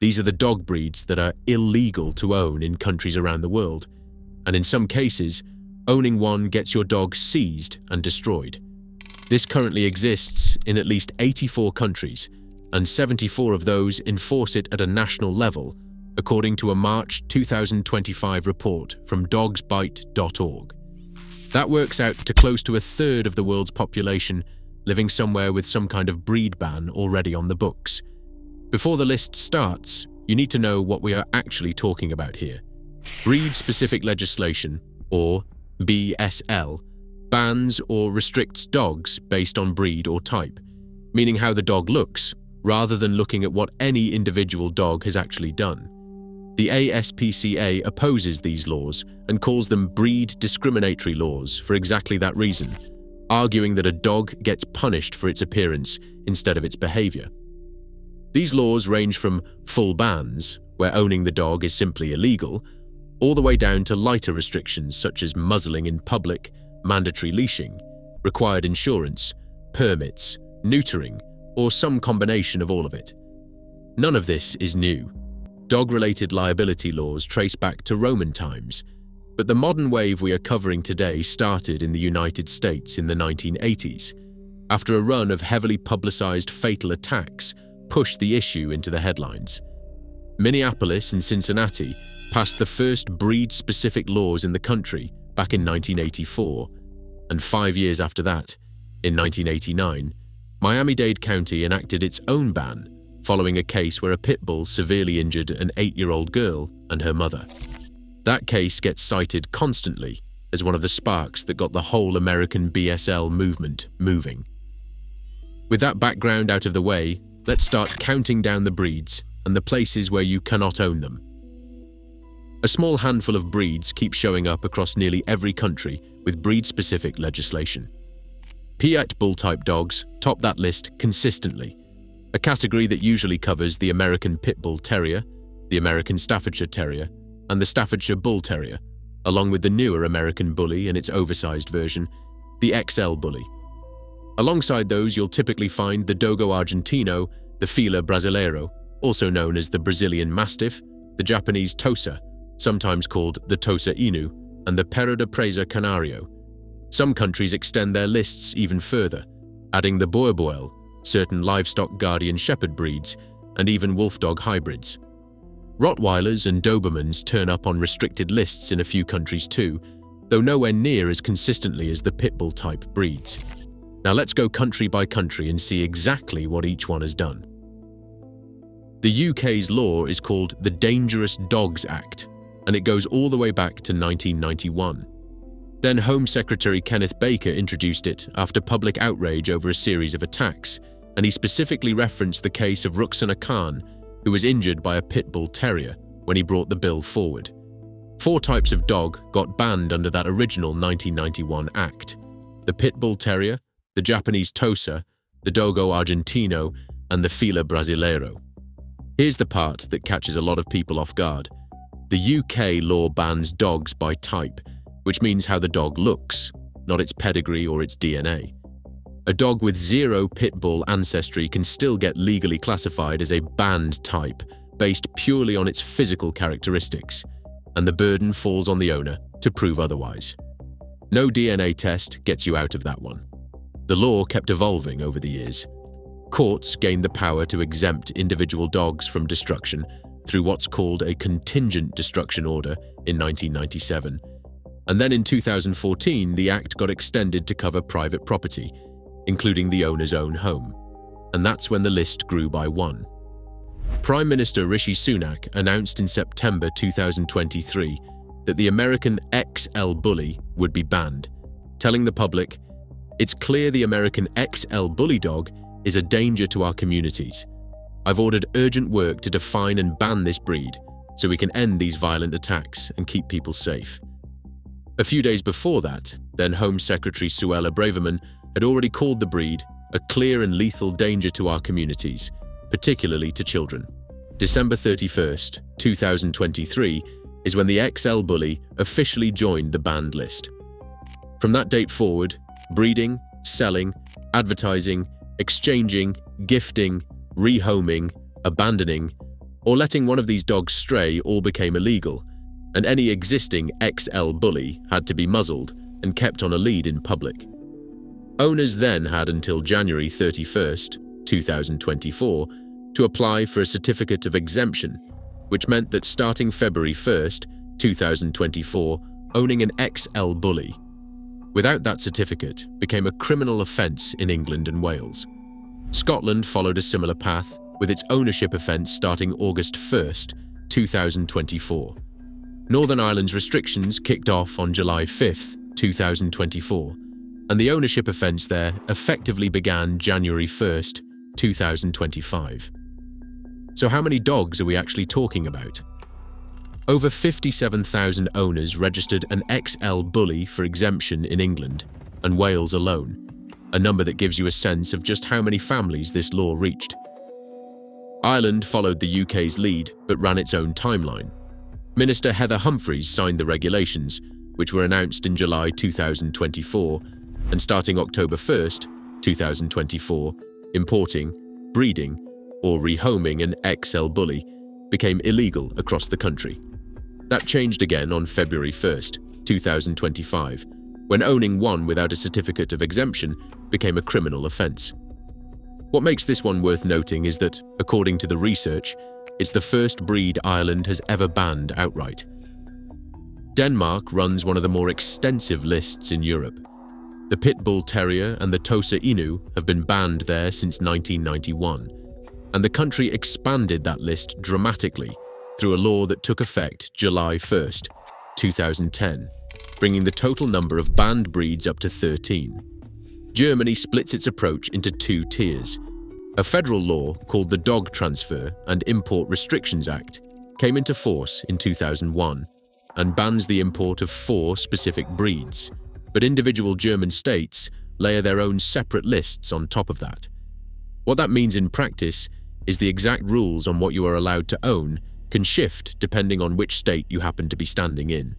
These are the dog breeds that are illegal to own in countries around the world, and in some cases, owning one gets your dog seized and destroyed. This currently exists in at least 84 countries, and 74 of those enforce it at a national level, according to a March 2025 report from dogsbite.org. That works out to close to a third of the world's population living somewhere with some kind of breed ban already on the books. Before the list starts, you need to know what we are actually talking about here. Breed-specific legislation, or BSL, bans or restricts dogs based on breed or type, meaning how the dog looks, rather than looking at what any individual dog has actually done. The ASPCA opposes these laws and calls them breed discriminatory laws for exactly that reason, arguing that a dog gets punished for its appearance instead of its behavior. These laws range from full bans, where owning the dog is simply illegal, all the way down to lighter restrictions such as muzzling in public, mandatory leashing, required insurance, permits, neutering, or some combination of all of it. None of this is new. Dog-related liability laws trace back to Roman times, but the modern wave we are covering today started in the United States in the 1980s, after a run of heavily publicized fatal attacks pushed the issue into the headlines. Minneapolis and Cincinnati passed the first breed-specific laws in the country back in 1984, and 5 years after that, in 1989, Miami-Dade County enacted its own ban following a case where a pit bull severely injured an 8-year-old girl and her mother. That case gets cited constantly as one of the sparks that got the whole American BSL movement moving. With that background out of the way, let's start counting down the breeds and the places where you cannot own them. A small handful of breeds keep showing up across nearly every country with breed-specific legislation. Piat bull-type dogs top that list consistently, a category that usually covers the American Pit Bull Terrier, the American Staffordshire Terrier, and the Staffordshire Bull Terrier, along with the newer American Bully and its oversized version, the XL Bully. Alongside those, you'll typically find the Dogo Argentino, the Fila Brasileiro, also known as the Brazilian Mastiff, the Japanese Tosa, sometimes called the Tosa Inu, and the Perro de Presa Canario. Some countries extend their lists even further, adding the Boerboel, certain livestock guardian shepherd breeds, and even wolf-dog hybrids. Rottweilers and Dobermans turn up on restricted lists in a few countries too, though nowhere near as consistently as the pit bull type breeds. Now let's go country by country and see exactly what each one has done. The UK's law is called the Dangerous Dogs Act, and it goes all the way back to 1991. Then Home Secretary Kenneth Baker introduced it after public outrage over a series of attacks, and he specifically referenced the case of Ruxana Khan, who was injured by a pit bull terrier when he brought the bill forward. 4 types of dog got banned under that original 1991 act: the pit bull terrier, the Japanese Tosa, the Dogo Argentino, and the Fila Brasileiro. Here's the part that catches a lot of people off guard. The UK law bans dogs by type, which means how the dog looks, not its pedigree or its DNA. A dog with 0 pit bull ancestry can still get legally classified as a banned type based purely on its physical characteristics, and the burden falls on the owner to prove otherwise. No DNA test gets you out of that one. The law kept evolving over the years. Courts gained the power to exempt individual dogs from destruction through what's called a contingent destruction order in 1997. And then in 2014, the act got extended to cover private property, including the owner's own home. And that's when the list grew by 1. Prime Minister Rishi Sunak announced in September 2023 that the American XL Bully would be banned, telling the public, "It's clear the American XL Bully dog is a danger to our communities. I've ordered urgent work to define and ban this breed so we can end these violent attacks and keep people safe." A few days before that, then Home Secretary Suella Braverman had already called the breed a clear and lethal danger to our communities, particularly to children. December 31st, 2023 is when the XL Bully officially joined the banned list. From that date forward, breeding, selling, advertising, exchanging, gifting, rehoming, abandoning, or letting one of these dogs stray all became illegal, and any existing XL bully had to be muzzled and kept on a lead in public. Owners then had until January 31st, 2024, to apply for a certificate of exemption, which meant that starting February 1st, 2024, owning an XL bully without that certificate became a criminal offence in England and Wales. Scotland followed a similar path, with its ownership offence starting August 1st, 2024. Northern Ireland's restrictions kicked off on July 5th, 2024, and the ownership offence there effectively began January 1st, 2025. So how many dogs are we actually talking about? Over 57,000 owners registered an XL bully for exemption in England and Wales alone, a number that gives you a sense of just how many families this law reached. Ireland followed the UK's lead but ran its own timeline. Minister Heather Humphreys signed the regulations, which were announced in July 2024, and starting October 1st, 2024, importing, breeding, or rehoming an XL bully became illegal across the country. That changed again on February 1st, 2025, when owning one without a certificate of exemption became a criminal offence. What makes this one worth noting is that, according to the research, it's the first breed Ireland has ever banned outright. Denmark runs one of the more extensive lists in Europe. The Pit Bull Terrier and the Tosa Inu have been banned there since 1991, and the country expanded that list dramatically through a law that took effect July 1st, 2010, bringing the total number of banned breeds up to 13. Germany splits its approach into two tiers. A federal law called the Dog Transfer and Import Restrictions Act came into force in 2001 and bans the import of 4 specific breeds, but individual German states layer their own separate lists on top of that. What that means in practice is the exact rules on what you are allowed to own can shift depending on which state you happen to be standing in.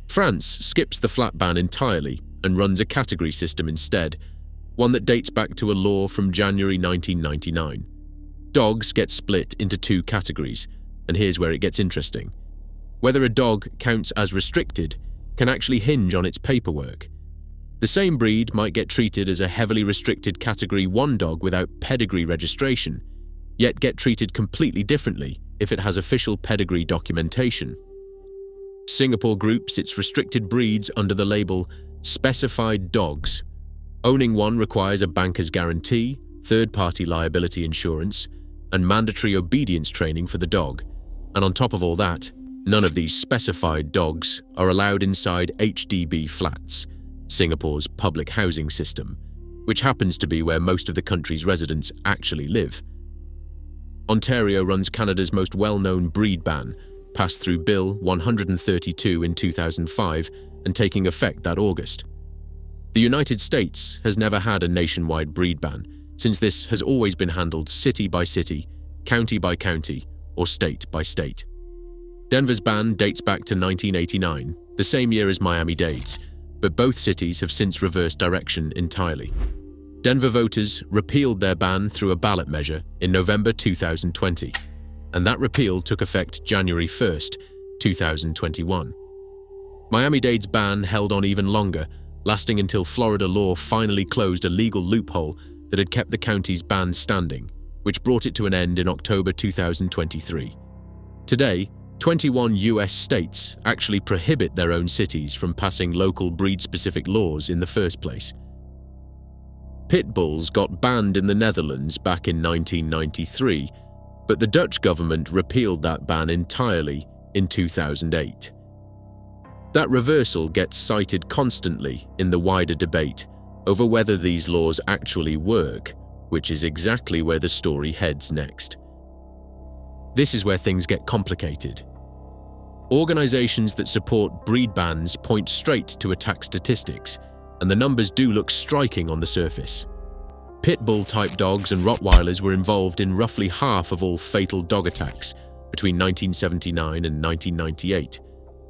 France skips the flat ban entirely and runs a category system instead, one that dates back to a law from January 1999. Dogs get split into 2 categories, and here's where it gets interesting. Whether a dog counts as restricted can actually hinge on its paperwork. The same breed might get treated as a heavily restricted Category 1 dog without pedigree registration, yet get treated completely differently if it has official pedigree documentation. Singapore groups its restricted breeds under the label Specified Dogs. Owning one requires a banker's guarantee, third-party liability insurance, and mandatory obedience training for the dog. And on top of all that, none of these specified dogs are allowed inside HDB flats, Singapore's public housing system, which happens to be where most of the country's residents actually live. Ontario runs Canada's most well-known breed ban, passed through Bill 132 in 2005 and taking effect that August. The United States has never had a nationwide breed ban, since this has always been handled city by city, county by county, or state by state. Denver's ban dates back to 1989, the same year as Miami-Dade's, but both cities have since reversed direction entirely. Denver voters repealed their ban through a ballot measure in November 2020, and that repeal took effect January 1st, 2021. Miami-Dade's ban held on even longer, lasting until Florida law finally closed a legal loophole that had kept the county's ban standing, which brought it to an end in October 2023. Today, 21 US states actually prohibit their own cities from passing local breed-specific laws in the first place. Pit bulls got banned in the Netherlands back in 1993, but the Dutch government repealed that ban entirely in 2008. That reversal gets cited constantly in the wider debate over whether these laws actually work, which is exactly where the story heads next. This is where things get complicated. Organizations that support breed bans point straight to attack statistics, and the numbers do look striking on the surface. Pit bull-type dogs and Rottweilers were involved in roughly half of all fatal dog attacks between 1979 and 1998,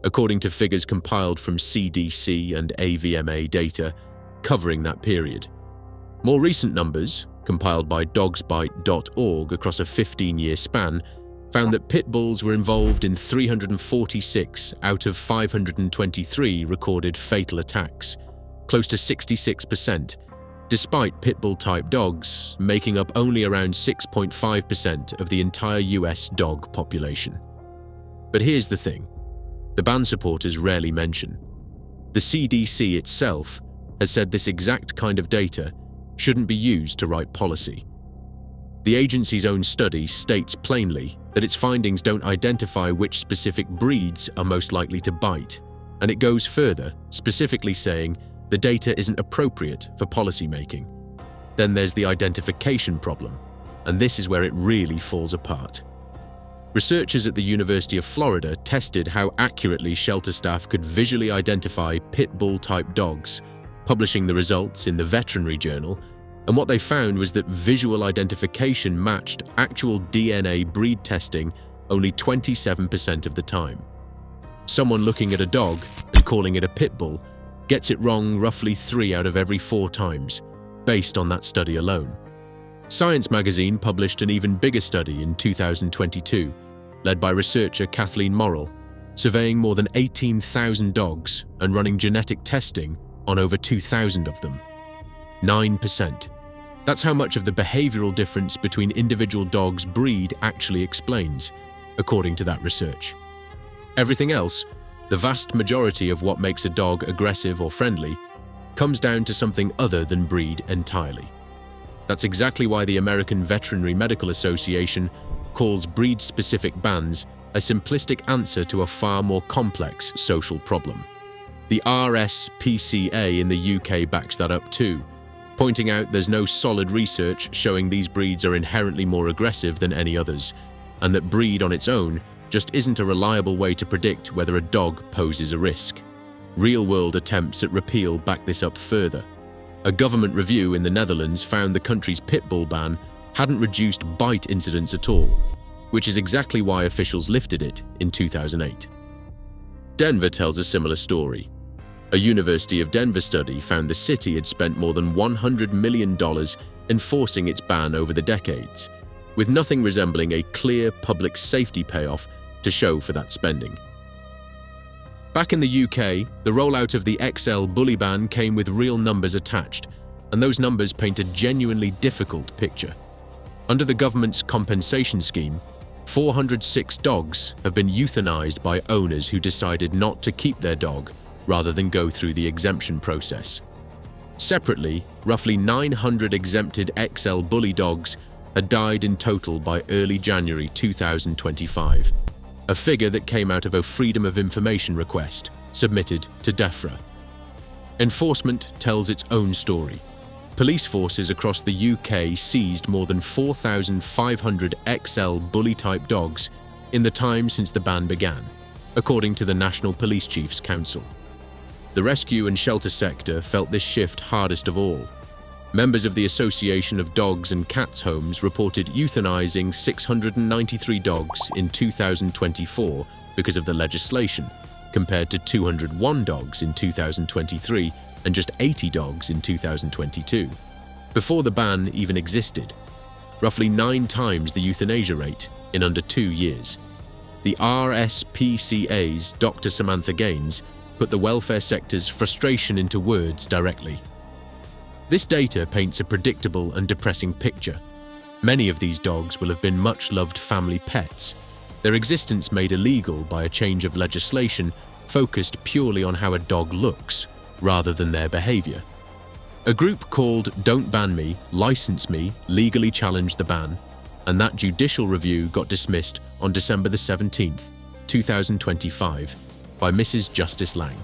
according to figures compiled from CDC and AVMA data covering that period. More recent numbers, compiled by dogsbite.org across a 15-year span, found that pit bulls were involved in 346 out of 523 recorded fatal attacks, close to 66%, despite pit bull-type dogs making up only around 6.5% of the entire US dog population. But here's the thing: the ban supporters rarely mention. The CDC itself has said this exact kind of data shouldn't be used to write policy. The agency's own study states plainly that its findings don't identify which specific breeds are most likely to bite, and it goes further, specifically saying the data isn't appropriate for policymaking. Then there's the identification problem, and this is where it really falls apart. Researchers at the University of Florida tested how accurately shelter staff could visually identify pit bull-type dogs, publishing the results in the Veterinary Journal, and what they found was that visual identification matched actual DNA breed testing only 27% of the time. Someone looking at a dog and calling it a pit bull gets it wrong roughly 3 out of every 4 times, based on that study alone. Science magazine published an even bigger study in 2022, led by researcher Kathleen Morrill, surveying more than 18,000 dogs and running genetic testing on over 2,000 of them. 9%. That's how much of the behavioral difference between individual dogs' breed actually explains, according to that research. Everything else, the vast majority of what makes a dog aggressive or friendly, comes down to something other than breed entirely. That's exactly why the American Veterinary Medical Association calls breed-specific bans a simplistic answer to a far more complex social problem. The RSPCA in the UK backs that up too, pointing out there's no solid research showing these breeds are inherently more aggressive than any others, and that breed on its own just isn't a reliable way to predict whether a dog poses a risk. Real-world attempts at repeal back this up further. A government review in the Netherlands found the country's pit bull ban hadn't reduced bite incidents at all, which is exactly why officials lifted it in 2008. Denver tells a similar story. A University of Denver study found the city had spent more than $100 million enforcing its ban over the decades, with nothing resembling a clear public safety payoff to show for that spending. Back in the UK, the rollout of the XL bully ban came with real numbers attached, and those numbers paint a genuinely difficult picture. Under the government's compensation scheme, 406 dogs have been euthanized by owners who decided not to keep their dog rather than go through the exemption process. Separately, roughly 900 exempted XL bully dogs had died in total by early January 2025, a figure that came out of a Freedom of Information request submitted to DEFRA. Enforcement tells its own story. Police forces across the UK seized more than 4,500 XL bully-type dogs in the time since the ban began, according to the National Police Chiefs Council. The rescue and shelter sector felt this shift hardest of all. Members of the Association of Dogs and Cats Homes reported euthanizing 693 dogs in 2024 because of the legislation, compared to 201 dogs in 2023 and just 80 dogs in 2022, before the ban even existed, roughly 9 times the euthanasia rate in under 2 years. The RSPCA's Dr. Samantha Gaines put the welfare sector's frustration into words directly. This data paints a predictable and depressing picture. Many of these dogs will have been much-loved family pets, their existence made illegal by a change of legislation focused purely on how a dog looks, rather than their behavior. A group called Don't Ban Me, License Me legally challenged the ban, and that judicial review got dismissed on December 17, 2025, by Mrs. Justice Lang.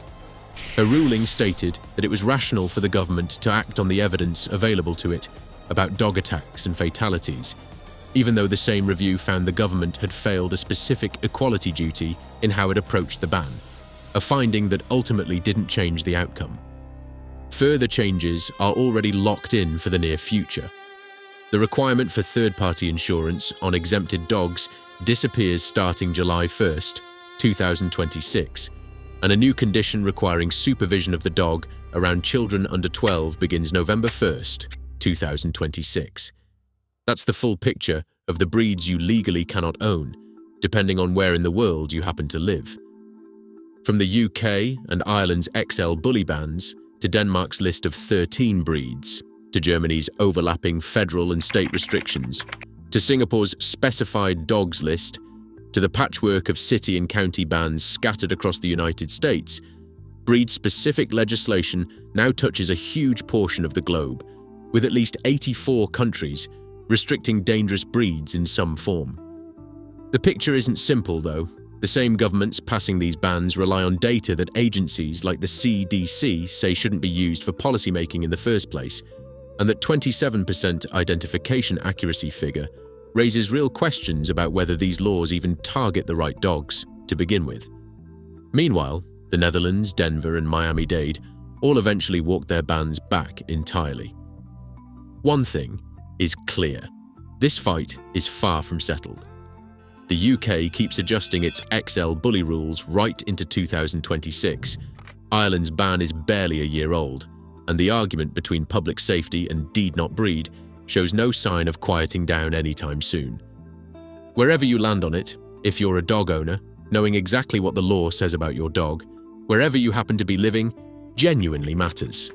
Her ruling stated that it was rational for the government to act on the evidence available to it about dog attacks and fatalities, even though the same review found the government had failed a specific equality duty in how it approached the ban, a finding that ultimately didn't change the outcome. Further changes are already locked in for the near future. The requirement for third-party insurance on exempted dogs disappears starting July 1, 2026, and a new condition requiring supervision of the dog around children under 12 begins November 1, 2026. That's the full picture of the breeds you legally cannot own depending on where in the world you happen to live. From the UK and Ireland's XL bully bans, to Denmark's list of 13 breeds, to Germany's overlapping federal and state restrictions, to Singapore's specified dogs list, to the patchwork of city and county bans scattered across the United States, breed-specific legislation now touches a huge portion of the globe, with at least 84 countries restricting dangerous breeds in some form. The picture isn't simple, though. The same governments passing these bans rely on data that agencies like the CDC say shouldn't be used for policymaking in the first place, and that 27% identification accuracy figure raises real questions about whether these laws even target the right dogs to begin with. Meanwhile, the Netherlands, Denver, and Miami-Dade all eventually walked their bans back entirely. One thing is clear: this fight is far from settled. The UK keeps adjusting its XL bully rules right into 2026. Ireland's ban is barely a year old, and the argument between public safety and deed not breed shows no sign of quieting down anytime soon. Wherever you land on it, if you're a dog owner, knowing exactly what the law says about your dog, wherever you happen to be living, genuinely matters.